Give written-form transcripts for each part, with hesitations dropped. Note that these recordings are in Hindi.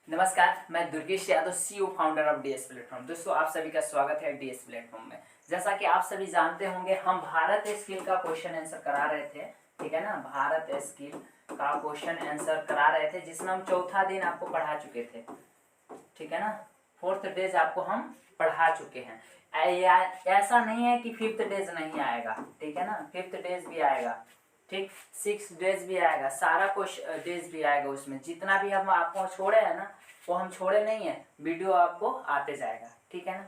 नमस्कार, मैं Durgesh Yadav, CEO founder of DS platform. दोस्तों, आप सभी का स्वागत है डीएस प्लेटफॉर्म में। जैसा कि आप सभी जानते होंगे, हम भारत स्किल का क्वेश्चन आंसर करा रहे थे, ठीक है ना। भारत स्किल का क्वेश्चन आंसर करा रहे थे, जिसमें हम चौथा दिन आपको पढ़ा चुके थे, ठीक है ना। 4th डेज आपको हम पढ़ा चुके हैं। ऐसा नहीं है कि 5th डेज नहीं आएगा, ठीक है ना। 5th डेज भी आएगा, ठीक। 6 डेज भी आएगा, सारा कुछ डेज भी आएगा। उसमें जितना भी हम आपको छोड़े हैं ना, वो हम छोड़े नहीं है, वीडियो आपको आते जाएगा, ठीक है ना।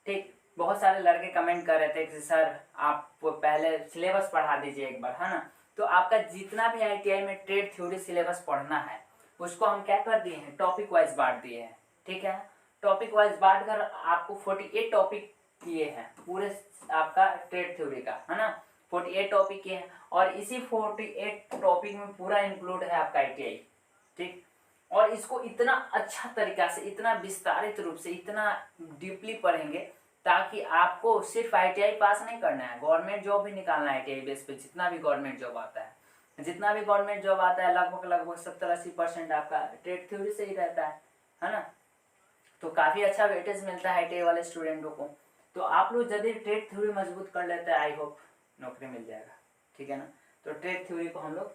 ठीक, बहुत सारे लड़के कमेंट कर रहे थे कि सर आप पहले सिलेबस पढ़ा दीजिए एक बार, है ना। तो आपका जितना भी आईटीआई में ट्रेड थ्योरी सिलेबस पढ़ना है, उसको हम क्या कर दिए हैं, टॉपिक वाइज बांट दिए हैं, ठीक है। टॉपिक वाइज बांट कर आपको 48 टॉपिक किए हैं पूरे आपका ट्रेड थ्योरी का, है ना। 48 टॉपिक किए हैं, और इसी 48 टॉपिक में पूरा इंक्लूड है आपका आईटीआई, ठीक। और इसको इतना अच्छा तरीका से, इतना विस्तारित रूप से, इतना डीपली पढ़ेंगे ताकि आपको सिर्फ आईटीआई पास नहीं करना है, गवर्नमेंट जॉब भी निकालना है आईटीआई बेस पे। जितना भी गवर्नमेंट जॉब आता है, लगभग 70-80% आपका ट्रेड थ्योरी से ही रहता है ना। तो काफ़ी अच्छा वेटेज मिलता है आईटीआई वाले स्टूडेंटों को। तो आप लोग यदि ट्रेड थ्योरी मजबूत कर लेते हैं, आई होप नौकरी मिल जाएगा, ठीक है ना। तो ट्रेड थ्योरी को हम लोग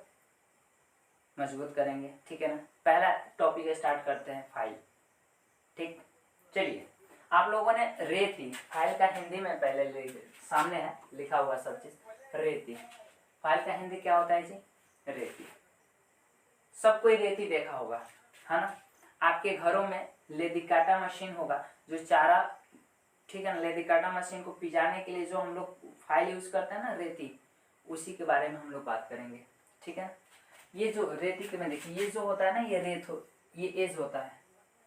मजबूत करेंगे, ठीक है ना। पहला टॉपिक स्टार्ट करते हैं, फाइल, ठीक। चलिए, आप लोगों ने रेती, फाइल का हिंदी में पहले सामने है लिखा हुआ सब चीज, रेती। फाइल का हिंदी क्या होता है जी, रेती। सब कोई रेती देखा होगा, है ना। आपके घरों में लेदिकाटा मशीन होगा जो चारा, ठीक है ना। लेदिकाटा मशीन को पिजाने के लिए जो हम लोग फाइल यूज करते हैं ना, रेती, उसी के बारे में हम लोग बात करेंगे, ठीक है। ये जो रेती के में देखिए, ये जो होता है ना, ये ये एज होता है,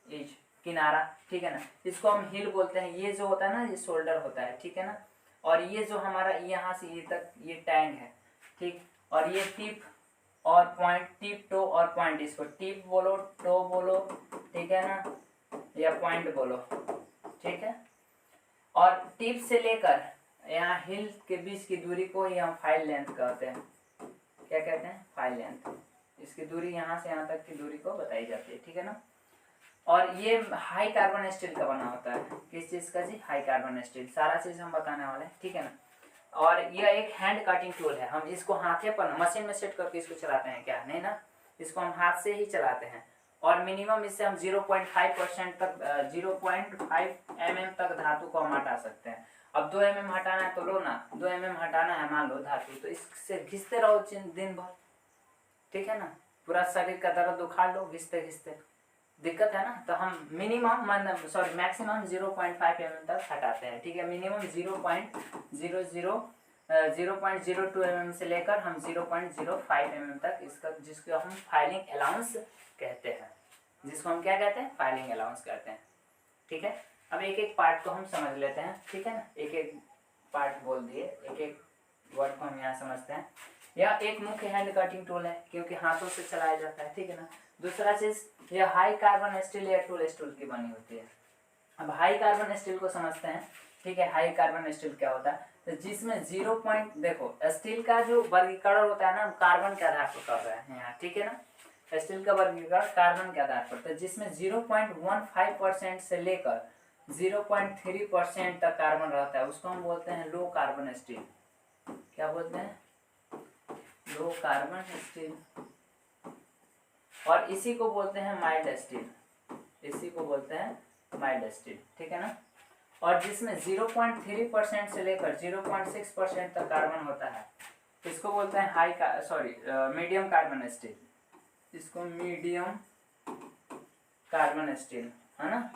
एज, किनारा, ठीक है ना। इसको हम हिल बोलते हैं। ये जो होता है ना, ये शोल्डर होता है, ठीक है ना। और ये जो हमारा यहाँ से ये तक, ये टैंग है, ठीक। और ये टिप और पॉइंट, टिप, टो और पॉइंट, इसको टिप बोलो, टो बोलो, ठीक है ना, या पॉइंट बोलो, ठीक है। और टिप से लेकर यहाँ हिल के बीच की दूरी को ही हम फाइल लेंथ कहते हैं। क्या कहते हैं, फाइल लेंथ। इसकी दूरी यहाँ से यहाँ तक की दूरी को बताई जाती है, ठीक है ना। और ये हाई कार्बन स्टील का बना होता है। किस चीज का जी, हाई कार्बन स्टील। सारा चीज हम बताने वाले हैं, ठीक है ना। और यह एक हैंड कटिंग टूल है। हम इसको हाथे पर मशीन में सेट करके इसको चलाते हैं क्या, नहीं ना। इसको हम हाथ से ही चलाते हैं। और मिनिमम इससे हम 0.5% तक, 0.5 mm तक धातु को हम हटा सकते हैं। अब 2 mm हटाना है तो लो ना, 2 mm हटाना है मान लो धातु, तो इससे घिसते रहो दिन भर, ठीक है ना। पूरा शरीर का दर्द उखाड़ लो घिसते घिसते, दिक्कत है ना। तो हम मिनिमम मैक्सिमम 0.5 mm तक हटाते हैं, ठीक है। मिनिमम 0.02 mm से लेकर हम 0.05 mm तक इसका, जिसको हम फाइलिंग अलाउंस कहते हैं, जिसको हम क्या कहते हैं, फाइलिंग अलाउंस कहते हैं, ठीक है। अब एक एक पार्ट को हम समझ लेते हैं, ठीक है ना। एक एक पार्ट बोल दिए, एक एक वर्ड को हम यहाँ समझते हैं। यह एक मुख्य हैंड कटिंग टूल है क्योंकि हाथों से चलाया जाता है, ठीक है ना। दूसरा चीज, यह हाई कार्बन स्टील या टूल स्टील की बनी होती है। अब हाई कार्बन स्टील को समझते हैं, ठीक है। हाई कार्बन स्टील क्या होता है, तो जिसमें 0 पॉइंट, देखो स्टील का जो वर्गीकरण होता है ना, कार्बन के आधार पर कर रहे हैं यहाँ, ठीक है ना। स्टील का वर्गीकरण कार्बन के आधार पर, तो जिसमें 0.15% से लेकर 0.3% तक कार्बन रहता है, उसको हम बोलते हैं लो कार्बन स्टील। क्या बोलते हैं, लो कार्बन स्टील। और इसी को बोलते हैं माइल्ड स्टील, इसी को बोलते हैं माइल्ड स्टील, ठीक है ना। और जिसमें 0.3% से लेकर 0.6% तक कार्बन होता है, इसको बोलते हैं मीडियम कार्बन स्टील। इसको मीडियम कार्बन स्टील, है ना।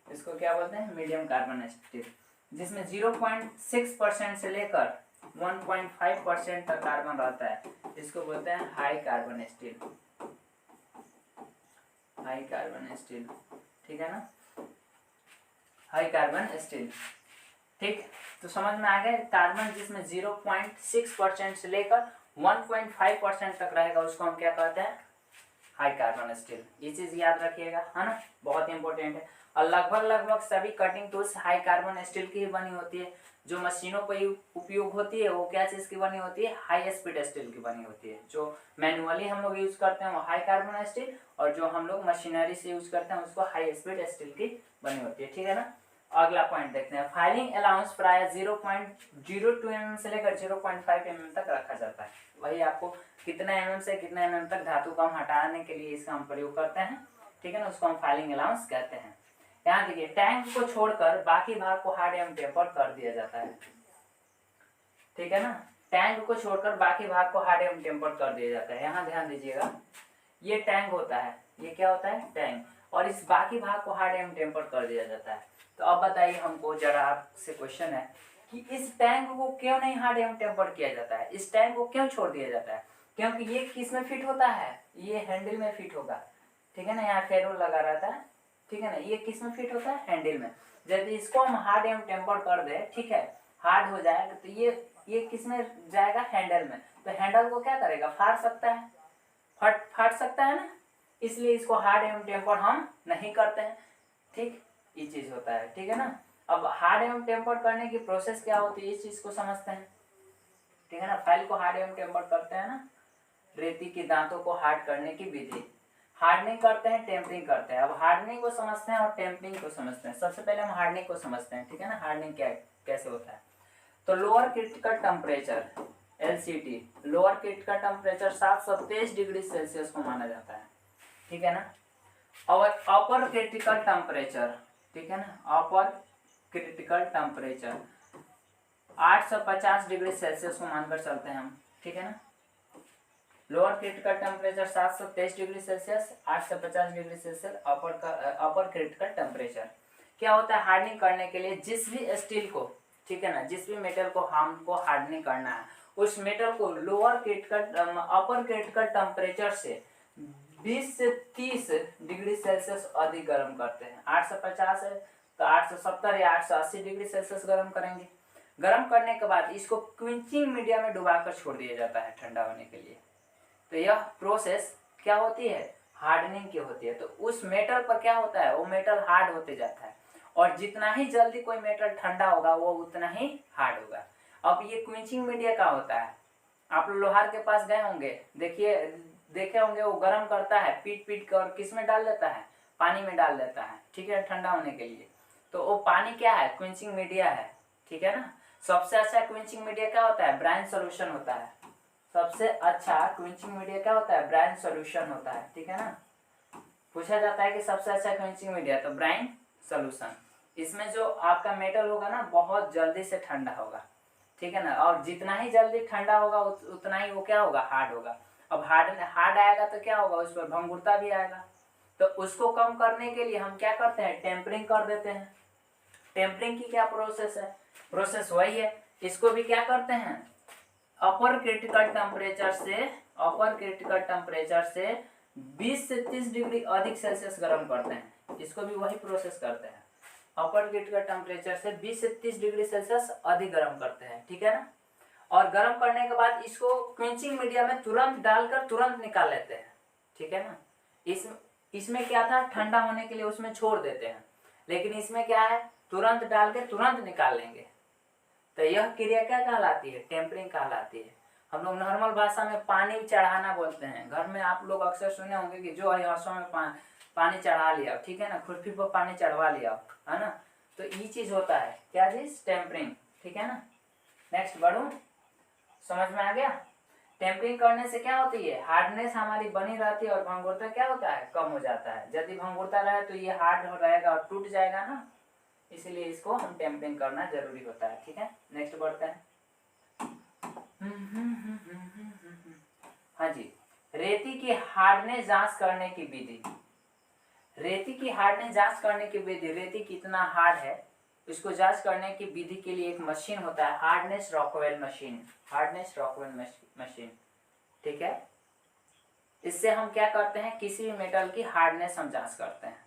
इसको क्या बोलते हैं, मीडियम कार्बन स्टील। जिसमें 0.6% से लेकर 1.5% तक कार्बन रहता है, इसको बोलते हैं high carbon steel, high carbon steel, ठीक है ना, हाई कार्बन स्टील, ठीक। तो समझ में आ गया। कार्बन जिसमें 0.6% से लेकर 1.5% तक रहेगा, उसको हम क्या कहते हैं, हाई कार्बन स्टील, ये चीज याद रखिएगा, है ना, बहुत इंपॉर्टेंट है। और लगभग सभी cutting tools high carbon steel की ही बनी होती है। जो मशीनों पर उपयोग होती है वो क्या चीज की बनी होती है, हाई स्पीड स्टील की बनी होती है। जो मैनुअली हम लोग यूज करते हैं वो हाई कार्बन स्टील, और जो हम लोग मशीनरी से यूज करते हैं उसको हाई स्पीड स्टील की बनी होती है, ठीक है ना। अगला पॉइंट देखते हैं, फाइलिंग अलाउंस प्राय 0.02 mm से लेकर 0.5 mm तक रखा जाता है। वही आपको कितना mm से कितना mm तक धातु को हम हटाने के लिए इसका हम प्रयोग करते हैं, ठीक है ना, उसको हम फाइलिंग अलाउंस कहते हैं। यहाँ देखिए, टैंक को छोड़कर बाकी भाग को हार्ड एवं टेम्पर्ड कर दिया जाता है, ठीक है ना। टैंक को छोड़कर बाकी भाग को हार्ड एवं टेम्पर्ड कर दिया जाता है। यहाँ ध्यान दीजिएगा, ये टैंक होता है, ये क्या होता है, टैंक, और इस बाकी भाग को हार्ड एवं टेम्पर्ड कर दिया जाता है। तो अब बताइए हमको, जरा आपसे क्वेश्चन है कि इस टैंक को क्यों नहीं हार्ड एवं टेम्पर्ड किया जाता है, इस टैंक को क्यों छोड़ दिया जाता है? क्योंकि ये किस में फिट होता है, ये हैंडल में फिट होगा, ठीक है ना, यहाँ फेरोल लगा रहता है, ठीक है ना, ये किस में फिट होता है, हैंडल में। यदि इसको हम हार्ड एवं टेम्पर्ड कर दे, ठीक है, हार्ड हो जाएगा, तो ये किस में जाएगा, हैंडल में। तो हैंडल को क्या करेगा, फाड़ सकता है, फाड़ सकता है ना, इसलिए इसको हार्ड एवं टेम्पर्ड हम नहीं करते हैं, ठीक, ये चीज होता है, ठीक है ना। अब हार्ड एवं टेम्पर्ड करने की प्रोसेस क्या होती है, इस चीज को समझते हैं, ठीक है ना। फाइल को हार्ड एवं टेम्पर्ड करते हैं ना, रेती के दांतों को हार्ड करने की विधि, हार्डनिंग करते हैं, टेम्परिंग करते हैं। अब हार्डनिंग को समझते हैं और टेम्परिंग को समझते हैं। सबसे पहले हम हार्डनिंग को समझते हैं, ठीक है ना, हार्डनिंग क्या कैसे होता है। तो lower critical temperature LCT, lower critical temperature 723 degree Celsius को माना जाता है, ठीक है ना। और अपर क्रिटिकल टेम्परेचर, ठीक है ना, अपर क्रिटिकल टेम्परेचर 850 डिग्री सेल्सियस को मानकर चलते हैं हम, ठीक है ना। Lower critical temperature 723 degree Celsius, 850 degree Celsius अपर क्रिटिकल टेम्परेचर। क्या होता है, हार्डनिंग करने के लिए जिस भी स्टील को, ठीक है ना, जिस भी मेटल को हमको हार्डनिंग करना है, उस मेटल को लोअर क्रिटिकल अपर क्रिटिकल टेम्परेचर से 20 से 30 डिग्री सेल्सियस अधिक गर्म करते हैं। 850 है तो 870 या 880 डिग्री सेल्सियस गर्म करेंगे। गर्म करने के बाद इसको क्विंचिंग मीडिया में डुबाकर छोड़ दिया जाता है ठंडा होने के लिए। तो यह प्रोसेस क्या होती है, हार्डनिंग की होती है। तो उस मेटल पर क्या होता है, वो मेटल हार्ड होते जाता है, और जितना ही जल्दी कोई मेटल ठंडा होगा वो उतना ही हार्ड होगा। अब ये क्विंचिंग मीडिया का होता है, आप लोहार के पास गए होंगे, देखे होंगे, वो गर्म करता है, पीट कर किस में डाल देता है, पानी में डाल देता है, ठीक है, ठंडा होने के लिए। तो वो पानी क्या है, क्विंचिंग मीडिया है, ठीक है ना। सबसे अच्छा क्विंचिंग मीडिया क्या होता है, ब्राइन सॉल्यूशन होता है। सबसे अच्छा क्विंचिंग मीडिया क्या होता है, ब्राइन सॉल्यूशन होता है, ठीक है ना। पूछा जाता है कि सबसे अच्छा क्विंचिंग मीडिया, तो ब्राइन सॉल्यूशन। इसमें जो आपका मेटल होगा ना बहुत जल्दी से ठंडा होगा, ठीक है ना, और जितना ही जल्दी ठंडा होगा उतना ही वो क्या होगा, हार्ड होगा। अब हार्ड आएगा तो क्या होगा, उस पर भंगुरता भी आएगा। तो उसको कम करने के लिए हम क्या करते हैं, टेम्परिंग कर देते हैं। टेम्परिंग की क्या प्रोसेस है, प्रोसेस वही है, इसको भी क्या करते हैं, अपर क्रिटिकल टेम्परेचर से 20 से 30 डिग्री अधिक सेल्सियस गर्म करते हैं। इसको भी वही प्रोसेस करते हैं, अपर क्रिटिकल टेम्परेचर से 20 से 30 डिग्री सेल्सियस अधिक गर्म करते हैं, ठीक है ना। और गर्म करने के बाद इसको क्विंचिंग मीडिया में तुरंत डालकर तुरंत निकाल लेते हैं, ठीक है ना। इसमें क्या था, ठंडा होने के लिए उसमें छोड़ देते हैं, लेकिन इसमें क्या है, तुरंत डाल के तुरंत निकाल लेंगे। तो यह क्रिया क्या कहलाती है, टेम्परिंग कहलाती है। हम लोग नॉर्मल भाषा में पानी चढ़ाना बोलते हैं। घर में आप लोग अक्सर सुने होंगे कि जो हंसों में पानी चढ़ा लिया, ठीक है ना, खुरपी पर पानी चढ़वा लिया, है ना। तो ये चीज होता है क्या चीज, टेम्परिंग, ठीक है ना। नेक्स्ट बढ़ू, समझ में आ गया। टेम्परिंग करने से क्या होती है, हार्डनेस हमारी बनी रहती है और भंगुरता क्या होता है, कम हो जाता है। यदि भंगुरता रहे तो ये हार्ड रहेगा और टूट जाएगा ना, इसलिए इसको हम टेम्परिंग करना जरूरी होता है, ठीक है। नेक्स्ट बढ़ते हैं। हाँ जी, रेती की हार्डनेस जांच करने की विधि। रेती की हार्डनेस जांच करने की विधि, रेती कितना हार्ड है इसको जांच करने की विधि के लिए एक मशीन होता है, hardness Rockwell machine. Hardness Rockwell machine, ठीक है। इससे हम क्या करते हैं, किसी भी मेटल की हार्डनेस हम जांच करते हैं,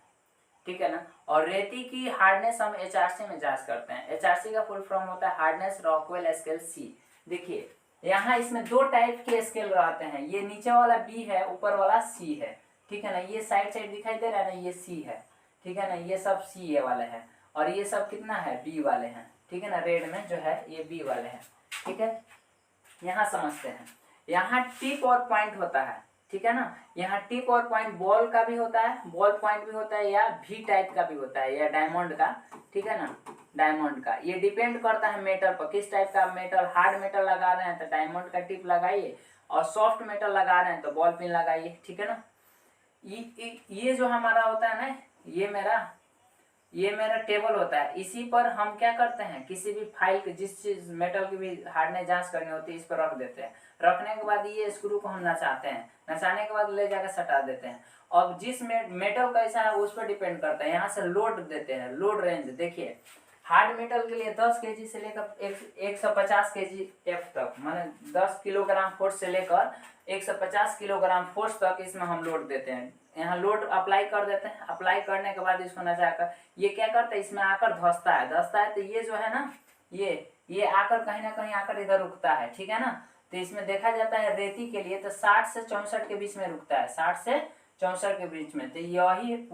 ठीक है ना। और रेती की हार्डनेस हम HRC में जांच करते हैं। HRC का फुल फॉर्म होता है हार्डनेस रॉकवेल स्केल C। देखिए यहाँ इसमें दो टाइप के स्केल रहते हैं, ये नीचे वाला B है, ऊपर वाला C है, ठीक है ना। ये साइड साइड दिखाई दे रहा है ना, ये सी है, ठीक है ना। ये सब सी ए वाले हैं और ये सब कितना है, बी वाले हैं, ठीक है ना। रेड में जो है ये बी वाले हैं, ठीक है। यहाँ समझते हैं, यहाँ टिप और पॉइंट होता है, ठीक है ना। यहाँ टिप और पॉइंट बॉल का भी होता है, बॉल पॉइंट भी होता है, या भी टाइप का भी होता है, या डायमंड का, ठीक है ना, डायमंड का। ये डिपेंड करता है मेटल पर, किस टाइप का मेटल। हार्ड मेटल लगा रहे हैं तो डायमंड का टिप लगाइए, और सॉफ्ट मेटल लगा रहे हैं तो बॉल पिन लगाइए, ठीक है ना। ये जो हमारा होता है ना, ये मेरा टेबल होता है। इसी पर हम क्या करते हैं, किसी भी फाइल के जिस चीज मेटल की भी हार्डनेस जांच करनी होती है, इस पर रख देते हैं। रखने के बाद ये स्क्रू को हम नचाते हैं, नचाने के बाद ले जाकर सटा देते हैं। अब जिस मेटल कैसा है उस पर डिपेंड करता है। यहाँ से लोड देते हैं, लोड रेंज देखिए। हार्ड मेटल के लिए 10 केजी से लेकर 150 केजी एफ तक, माने 10 किलोग्राम फोर्स से लेकर 150 किलोग्राम फोर्स तक इसमें हम लोड देते हैं। यहाँ लोड अप्लाई कर देते हैं। अप्लाई करने के बाद इसको नचाकर ये क्या करता है, इसमें आकर धंसता है, तो ये जो है ना, ये आकर कहीं ना कहीं आकर इधर रुकता है, ठीक है ना। तो इसमें देखा जाता है रेती के लिए तो 60 से 64 के बीच में रुकता है, 60 से 64 के बीच में। तो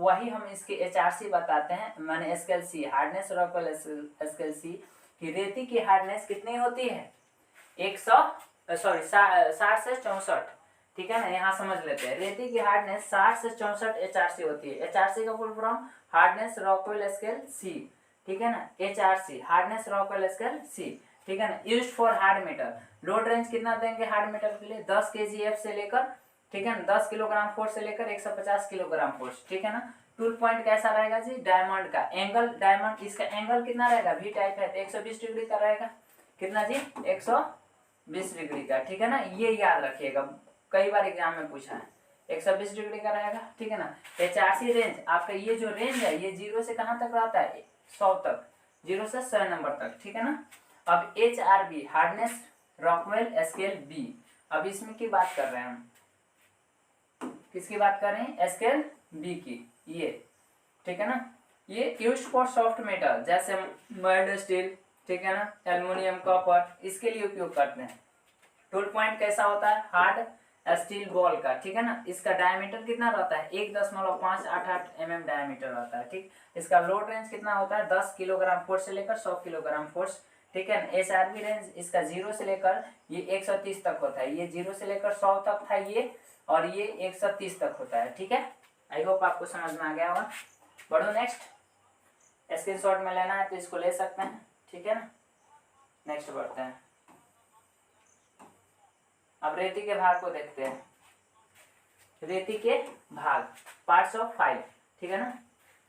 वही हम इसके HRC बताते हैं, माने scale C, hardness Rockwell scale C, कि रेती की हार्डनेस कितनी होती है, 60 से 64, ठीक है ना। यहाँ समझ लेते हैं, रेती की हार्डनेस 60 से 64 HRC होती है। HRC का full form hardness Rockwell scale C, ठीक है ना। HRC hardness Rockwell scale C, ठीक है ना। Used for hard metal. Load range कितना देंगे हार्ड मेटल के लिए, 10 kgf से लेकर, ठीक है ना, 10 किलोग्राम फोर्स से लेकर 150 किलोग्राम फोर्स, ठीक है ना। टूल पॉइंट कैसा रहेगा जी, डायमंड का। एंगल डायमंड, इसका एंगल कितना रहेगा, वी टाइप है तो 120 डिग्री का रहेगा। कितना जी, 120 डिग्री का, ठीक है ना। ये याद रखिएगा, कई बार एग्जाम में पूछा है, 120 डिग्री का रहेगा, ठीक है ना। HRC रेंज आपका, ये जो रेंज है ये 0 से कहाँ तक रहता है, 100 तक, 0 से 100 नंबर तक, ठीक है ना। अब HRB hardness Rockwell scale B, अब इसमें की बात कर रहे हैं हम, किसकी बात कर रहे हैं, स्केल बी की, ये, ठीक है ना। ये यूज्ड फॉर सॉफ्ट मेटल जैसे मड स्टील, ठीक है ना, एल्युमिनियम, कॉपर, इसके लिए उपयोग करते हैं। टूल पॉइंट कैसा होता है, हार्ड स्टील बॉल का, ठीक है ना। इसका डायमीटर कितना रहता है, 1.588 mm डायमीटर रहता है, ठीक। इसका लोड रेंज कितना होता है, 10 किलोग्राम फोर्स से लेकर 100 किलोग्राम फोर्स, ठीक है ना। HRB रेंज इसका 0 से लेकर ये 130 तक होता है, ये 0 से लेकर 100 तक था ये, और ये 130 तक होता है, ठीक है। आई होप आपको समझ में आ गया होगा। बढ़ो नेक्स्ट, स्क्रीनशॉट में लेना है तो इसको ले सकते हैं, ठीक है ना। नेक्स्ट बढ़ते हैं, अब रेती के भाग को देखते हैं। रेती के भाग, पार्ट्स ऑफ फाइल, ठीक है ना।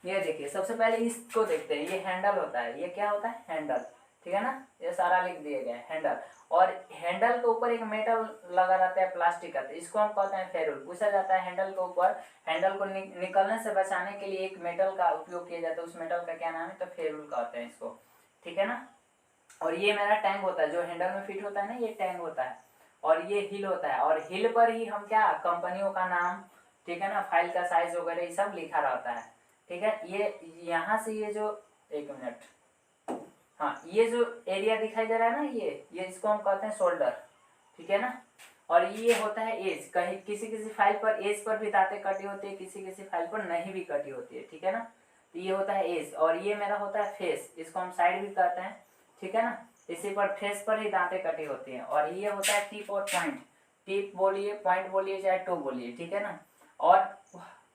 ये देखिए, सबसे पहले इसको देखते हैं। ये हैंडल होता है, ये क्या होता है, हैंडल, ठीक है ना। ये सारा लिख दिए गए हैंडल, और हैंडल के ऊपर एक मेटल लगा रहता है प्लास्टिक का, तो इसको हम कहते हैं फेरुल। पूछा जाता है हैंडल के ऊपर, हैंडल को निकलने से बचाने के लिए एक मेटल का उपयोग किया जाता है, उस मेटल का क्या नाम है, तो फेरुल कहते हैं इसको, ठीक है ना। और ये मेरा टैंक होता है, जो हैंडल में फिट होता है ना, ये टैंक होता है। और ये हिल होता है, और हिल पर ही हम क्या, कंपनियों का नाम, ठीक है ना, फाइल का साइज वगैरह ये सब लिखा रहता है, ठीक है। ये यहाँ से ये जो, एक मिनट, हाँ, ये जो एरिया दिखाई दे रहा है ना, ये इसको हम कहते हैं शोल्डर, ठीक है ना। और ये होता है एज, कहीं किसी किसी फाइल पर एज पर भी दांतें कटी होती है, किसी किसी फाइल पर नहीं भी कटी होती है, ठीक है ना। तो ये होता है एज, और ये मेरा होता है फेस, इसको हम साइड भी कहते हैं, ठीक है ना। इसी पर फेस पर ही दांतें कटी होती हैं। और ये होता है टिप और पॉइंट, टिप बोलिए, पॉइंट बोलिए, चाहे टो बोलिए, ठीक है ना। और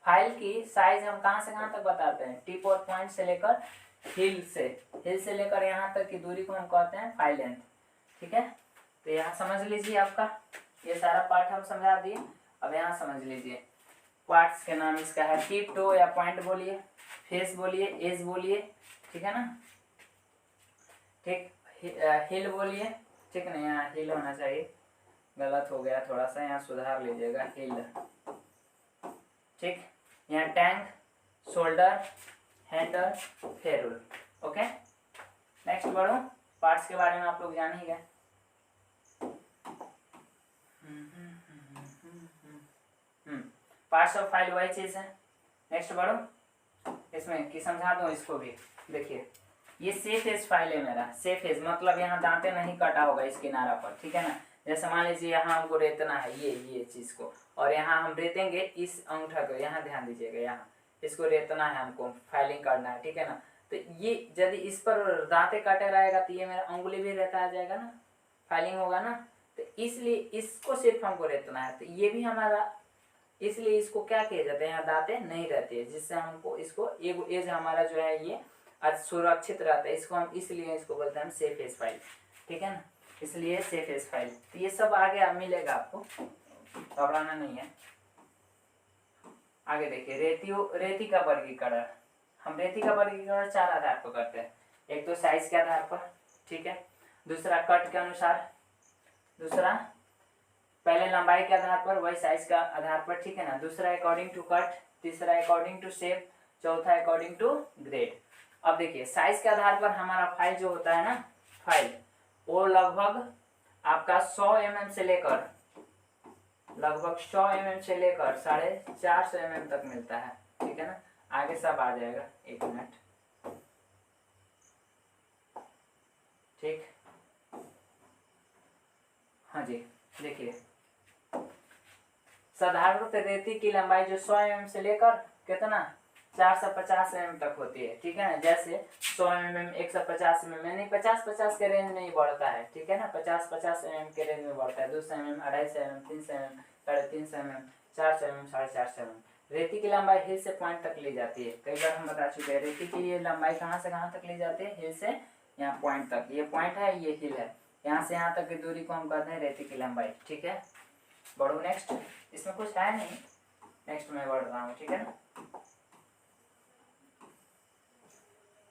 फाइल की साइज हम कहाँ से कहाँ तक बताते हैं, टिप और पॉइंट से लेकर हिल से लेकर यहाँ तक की दूरी को हम कहते हैं फाइल लेंथ, ठीक है। तो यहाँ समझ लीजिए, आपका ये सारा पार्ट हम समझा दिए। अब यहाँ समझ लीजिए, पार्ट्स के नाम इसका है, टिप, टो या पॉइंट बोलिए, फेस बोलिए, एज बोलिए, ठीक है ना, ठीक। हिल बोलिए, ठीक है ना, यहाँ हिल होना चाहिए, गलत हो गया थोड़ा सा, यहाँ सुधार लीजिएगा, हिल, ठीक। यहाँ tank, shoulder, handle, ferrule, okay. Next बढ़ो, पार्ट्स के बारे में आप लोग जान ही गए। पार्ट्स ऑफ फाइल वही चीज है। नेक्स्ट बढ़ो, इसमें कि समझा दो इसको भी। देखिए, ये सेफ एज फाइल है मेरा, सेफ एज मतलब यहाँ दांते नहीं कटा होगा इस किनारा पर, ठीक है ना। जैसे मान लीजिए यहाँ हमको रेतना है ये चीज को, और यहाँ हम रेतेंगे इस अंगूठा को, यहाँ ध्यान दीजिएगा, यहाँ इसको रेतना है, हमको फाइलिंग करना है, ठीक है ना। तो ये यदि इस पर दांते काटे रहेगा तो ये मेरा अंगुली भी रहता आ जाएगा ना, फाइलिंग होगा ना। तो इसलिए इसको सिर्फ हमको रेतना है, तो ये भी हमारा, इसलिए इसको क्या किया जाता है, यहाँ दांते नहीं रहते हैं, जिससे हमको इसको एज हमारा जो है ये सुरक्षित रहता है। इसको हम इसलिए इसको बोलते हैं हम सेफ एज फाइल, ठीक है ना, इसलिए सेफ एज फाइल। तो ये सब आगे मिलेगा आपको, घबराना नहीं है। आगे देखिए रेती का वर्गीकरण। हम रेती का वर्गीकरण 4 आधार पर करते हैं। एक तो साइज के आधार पर, ठीक है, दूसरा कट के अनुसार, दूसरा पहले लंबाई के आधार पर, वही साइज का आधार पर, ठीक है ना, दूसरा अकॉर्डिंग टू कट, तीसरा अकॉर्डिंग टू शेप, चौथा अकॉर्डिंग टू ग्रेड। अब देखिए साइज के आधार पर हमारा फाइल जो होता है ना, फाइल वो लगभग आपका 100 mm से लेकर, लगभग 100 mm से लेकर 450 mm तक मिलता है, ठीक है ना। आगे सब आ जाएगा, 1 मिनट, ठीक। हाँ जी, देखिए साधारणतः रेती की लंबाई जो 100 mm से लेकर कितना 450 mm तक होती है, ठीक है ना। जैसे 100 mm 150 mm यानी 50-50 के रेंज में ही बढ़ता है, ठीक है ना, 50-50 mm के रेंज में बढ़ता है। 200 mm, 250 mm, 300 mm, 350 mm, 400 mm, 450 mm। रेती की लंबाई हिल से पॉइंट तक ली जाती है, कई बार हम बता चुके हैं। रेती की ये लंबाई कहाँ से कहाँ तक ली जाती है, हिल से यहाँ पॉइंट तक, ये पॉइंट है ये हिल है, यहाँ से यहाँ तक की दूरी को हम कहते हैं रेती की लंबाई, ठीक है। बढ़ो नेक्स्ट, इसमें कुछ है नहीं, नेक्स्ट मैं बढ़ रहा हूँ, ठीक है ना।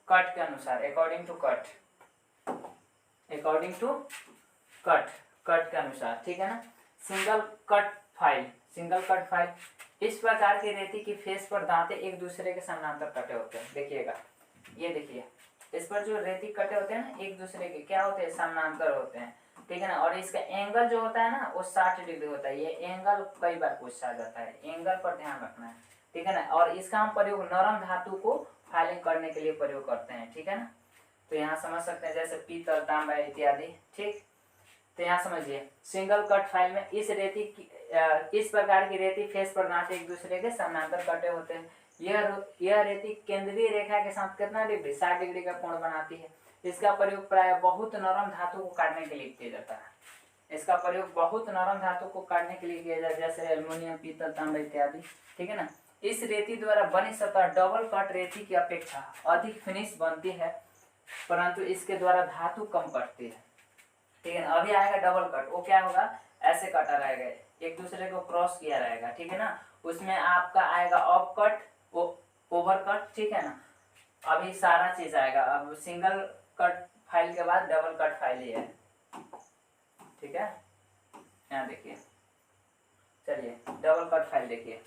कट के अनुसार, according to cut, according to cut, cut के अनुसार, ठीक है ना। Single cut file, single cut file, इस प्रकार की रेती की फेस पर दांते एक दूसरे के समानांतर कटे होते हैं। देखिएगा, ये देखिए इस पर जो रेती कटे होते हैं ना, एक दूसरे के क्या होते हैं, समानांतर होते हैं, ठीक है ना। और इसका एंगल जो होता है ना वो 60 डिग्री होता है। ये एंगल कई बार पूछा जाता है, एंगल पर ध्यान रखना है, ठीक है ना। और इसका हम प्रयोग नरम धातु को फाइलिंग करने के लिए प्रयोग करते हैं, ठीक है ना। तो यहाँ समझ सकते हैं जैसे पीतल, तांबा इत्यादि, ठीक। तो यहाँ समझिए सिंगल कट फाइल में इस प्रकार की रेती फेस पर दांते एक दूसरे के समानांतर कटे होते हैं। यह रेती केंद्रीय रेखा के साथ कितना डिग्री, 60 डिग्री का कोण बनाती है। इसका प्रयोग प्राय बहुत नरम धातु को काटने के लिए किया जाता है। इसका प्रयोग बहुत नरम धातु को काटने के लिए किया जाता है, जैसे एल्युमिनियम, पीतल, तांबा इत्यादि, ठीक है ना। इस रेती द्वारा बनी सतह डबल कट रेती की अपेक्षा अधिक फिनिश बनती है, परंतु इसके द्वारा धातु कम कटती है, ठीक है ना। अभी आएगा डबल कट, वो क्या होगा, ऐसे कटा रहेगा, एक दूसरे को क्रॉस किया रहेगा, ठीक है ना। उसमें आपका आएगा ऑफ कट, ओवर कट, ठीक है ना। अभी सारा चीज आएगा। अब सिंगल कट फाइल के बाद डबल कट फाइल ही है, ठीक है। यहाँ देखिए, चलिए डबल कट फाइल देखिए,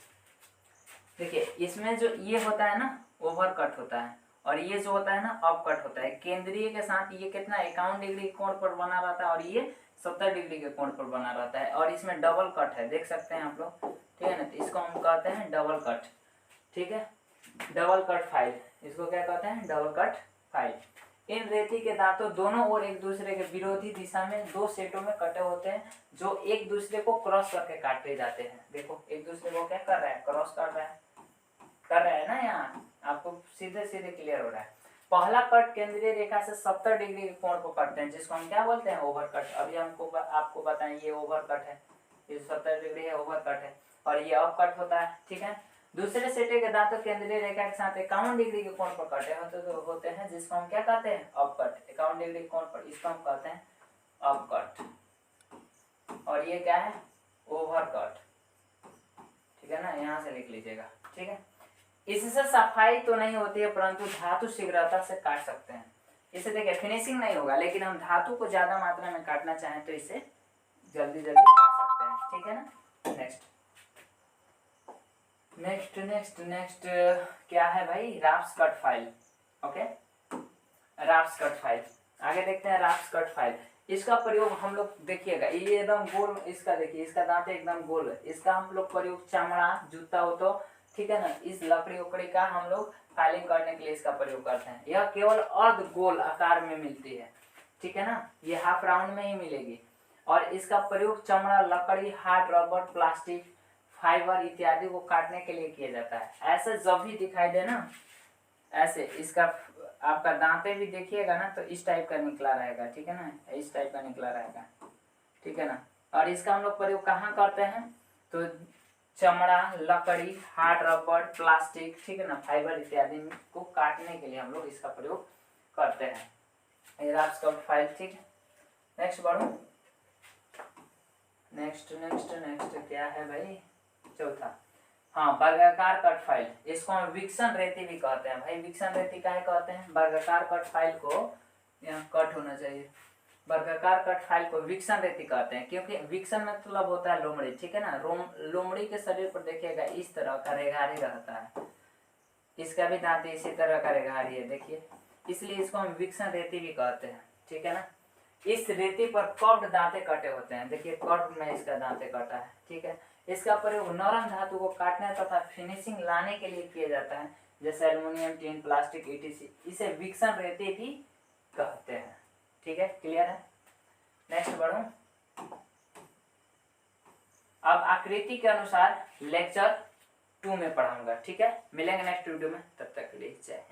देखिए इसमें जो ये होता है ना ओवर कट होता है, और ये जो होता है ना अप कट होता है। केंद्रीय के साथ ये कितना 51 डिग्री कोण पर बना रहता है, और ये 70 डिग्री के कोण पर बना रहता है। और इसमें डबल कट है, देख सकते हैं आप लोग, ठीक है ना। तो इसको हम कहते हैं डबल कट, ठीक है, डबल कट फाइल, इसको क्या कहते हैं, डबल कट फाइल। इन रेती के दांतों दोनों ओर एक दूसरे के विरोधी दिशा में 2 सेटों में कटे होते हैं, जो एक दूसरे को क्रॉस करके काटे जाते हैं। देखो एक दूसरे को क्या कर रहा है, क्रॉस कर रहा है ना, यहाँ आपको सीधे सीधे क्लियर हो रहा है। पहला कट केंद्रीय रेखा से 70 डिग्री के कोण को काटते हैं, जिसको हम क्या बोलते हैं, ओवर कट। अभी हमको आपको बताएं, ये ओवर कट है, ये 70 डिग्री है, ओवर कट है। और ये अप कट होता है, ठीक है। दूसरे सेटे के दांतों केंद्रीय रेखा के साथ 51 डिग्री के कोण पर कटे होते हैं, जिसको हम क्या कहते हैं, अप कट। 51 डिग्री कोण पर, इसको हम कहते हैं अप कट। और ये क्या है, ओवर कट, ठीक है ना, यहाँ से लिख लीजिएगा, ठीक है। इससे सफाई तो नहीं होती है, परंतु धातु शीघ्रता से काट सकते हैं। इसे देखिए फिनिशिंग नहीं होगा, लेकिन हम धातु को ज्यादा मात्रा में काटना चाहें तो इसे जल्दी जल्दी काट सकते हैं, ठीक है ना। नेक्स्ट नेक्स्ट नेक्स्ट नेक्स्ट क्या है भाई, roughs cut file, okay, roughs cut file. आगे देखते हैं राफ्स कट फाइल। इसका प्रयोग हम लोग देखिएगा, ये एकदम गोल, इसका देखिए, इसका दांत एकदम गोल है। इसका हम लोग प्रयोग चमड़ा, जूता हो तो, ठीक है ना, इस लकड़ी उकड़ी का हम लोग फाइलिंग करने के लिए इसका प्रयोग करते हैं। यह केवल अर्ध गोल आकार में मिलती है, ठीक है ना, ये हाफ राउंड में ही मिलेगी। और इसका प्रयोग चमड़ा, लकड़ी, हार्ड, रबर, प्लास्टिक, फाइबर इत्यादि को काटने के लिए किया जाता है। ऐसे जब भी दिखाई दे ना, ऐसे इसका आपका दांते भी देखिएगा ना तो इस टाइप का निकला रहेगा, ठीक है ना, इस टाइप का निकला रहेगा, ठीक है ना। और इसका हम लोग प्रयोग कहाँ करते हैं, तो चमड़ा, लकड़ी, हार्ड, रबर, प्लास्टिक, ठीक है ना, फाइबर इत्यादि को काटने के लिए हम लोग इसका प्रयोग करते हैं। ये रहा इसका फाइल, ठीक है। नेक्स्ट बढ़ो, नेक्स्ट नेक्स्ट नेक्स्ट क्या है भाई, चौथा, हाँ वर्गाकार कट फाइल, इसको हम विक्सन रेती भी कहते हैं भाई। विक्सन रेती काहे कहते हैं, वर्गाकार कट फाइल को, यहाँ कट होना चाहिए, वर्गाकार कट फाइल को विक्सन रेती कहते हैं, क्योंकि विक्सन मतलब होता है लोमड़ी, ठीक है ना। लोमड़ी के शरीर पर देखिएगा इस तरह का रेघारी रहता है, इसका भी दांत इसी तरह का रेघारी है, देखिए, इसलिए इसको हम विक्सन रेती भी कहते हैं, ठीक है ना। इस रेती पर कर्व्ड दांते कटे होते हैं, देखिए कर्व में इसका दांते कटा है, ठीक है। इसका प्रयोग नरम धातु को काटने तथा फिनिशिंग लाने के लिए किया जाता है, जैसे एल्युमिनियम, टीन, प्लास्टिक, ईटीसी। इसे विक्सन रेती भी कहते हैं, ठीक है, क्लियर है। नेक्स्ट बढ़ो, अब आकृति के अनुसार लेक्चर 2 में पढ़ाऊंगा, ठीक है। मिलेंगे नेक्स्ट वीडियो में, तब तक के लिए जय हिंद।